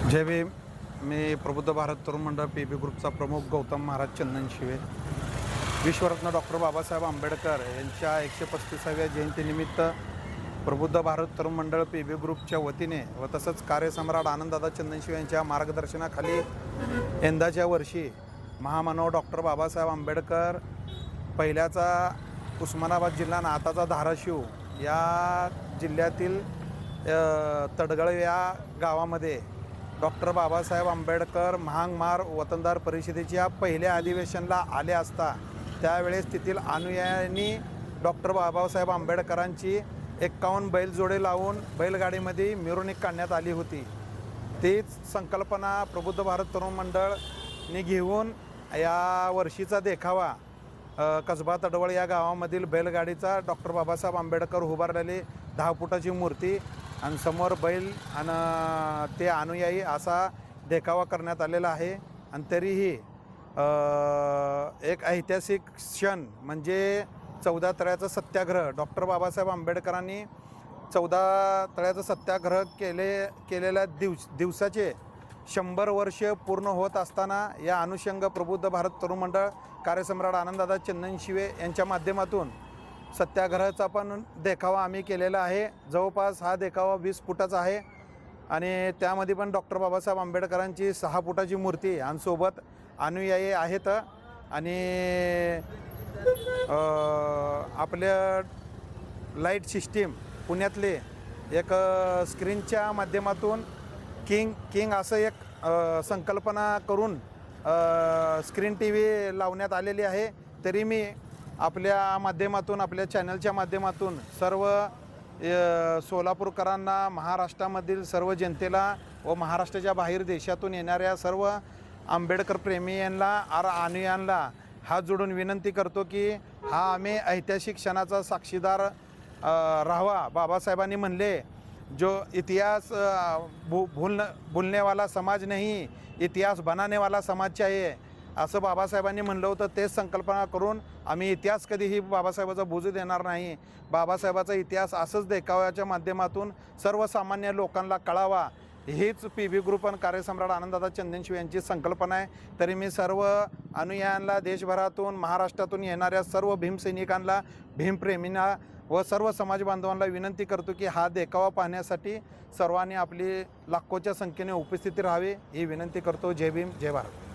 जय भीम. मी प्रबुद्ध भारत तरुण मंडळ पी.बी. ग्रुपचा प्रमुख गौतम महाराज चंदनशिवे. विश्वरत्न डॉक्टर बाबासाहेब आंबेडकर यांच्या 135व्या जयंतीनिमित्त प्रबुद्ध भारत तरुण मंडळ पी.बी. ग्रुपच्या वतीने व तसंच कार्यसम्राट आनंददादा चंदनशिवे यांच्या मार्गदर्शनाखाली यंदाच्या वर्षी महामानव डॉक्टर बाबासाहेब आंबेडकर पहिल्याचा उस्मानाबाद जिल्हा आणि आताचा धाराशिव या जिल्ह्यातील तडगळ या गावामध्ये डॉक्टर बाबासाहेब आंबेडकर महामार वतनदार परिषदेच्या पहिल्या अधिवेशनाला आले असता त्यावेळेस तेथील अनुयायांनी डॉक्टर बाबासाहेब आंबेडकरांची 51 बैलजोडे लावून बैलगाडीमध्ये मिरवणूक काढण्यात आली होती. तीच संकल्पना प्रबुद्ध भारत तरुण मंडळने घेऊन या वर्षीचा देखावा कसबा तडवळ या गावामधील बैलगाडीचा डॉक्टर बाबासाहेब आंबेडकर उभारलेली 10 फुटाची मूर्ती आणि समोर बैल आणि ते अनुयायी असा देखावा करण्यात आलेला आहे. आणि तरीही एक ऐतिहासिक क्षण म्हणजे 14 तळ्याचं सत्याग्रह. डॉक्टर बाबासाहेब आंबेडकरांनी 14 तळ्याचं सत्याग्रह केलेल्या दिवसाचे 100 वर्ष पूर्ण होत असताना या अनुषंग प्रबुद्ध भारत तरुण मंडळ कार्यसम्राट आनंददादा चंदनशिवे यांच्या माध्यमातून सत्याग्रहाचा पण देखावा आम्ही केलेला आहे. जवळपास हा देखावा 20 फुटाचा आहे आणि त्यामध्ये पण डॉक्टर बाबासाहेब आंबेडकरांची 6 फुटाची मूर्ती आणि सोबत अनुयायी आहेत. आणि आपल्या लाईट सिस्टीम पुण्यातले एक स्क्रीनच्या माध्यमातून किंग असं एक संकल्पना करून स्क्रीन टी व्ही लावण्यात आलेली आहे. तरी मी आपल्या माध्यमातून आपल्या चॅनलच्या माध्यमातून सर्व सोलापूरकरांना महाराष्ट्रामधील सर्व जनतेला व महाराष्ट्राच्या बाहेर देशातून येणाऱ्या सर्व आंबेडकर प्रेमीयांना अनुयायांना हात जोडून विनंती करतो की हा आम्ही ऐतिहासिक क्षणाचा साक्षीदार राहावा. बाबासाहेबांनी म्हणले जो इतिहास भूलने वाला समाज नहीं इतिहास बनाने वाला समाज चाहिए असं बाबासाहेबांनी म्हणलं होतं. तेच संकल्पना करून आम्ही इतिहास कधीही बाबासाहेबाचा बुजू देणार नाही. बाबासाहेबाचा इतिहास असंच देखाव्याच्या माध्यमातून सर्वसामान्य लोकांना कळावा हीच पी.बी. ग्रुप आणि कार्यसम्राट आनंददादा चंदनशिवे यांची संकल्पना आहे. तरी मी सर्व अनुयायांना देशभरातून महाराष्ट्रातून येणाऱ्या सर्व भीमसैनिकांना भीमप्रेमींना व सर्व समाज बांधवांना विनंती करतो की हा देखावा पाहण्यासाठी सर्वांनी आपली लाखोच्या संख्येने उपस्थिती राहावी ही विनंती करतो. जय भीम जय भारत.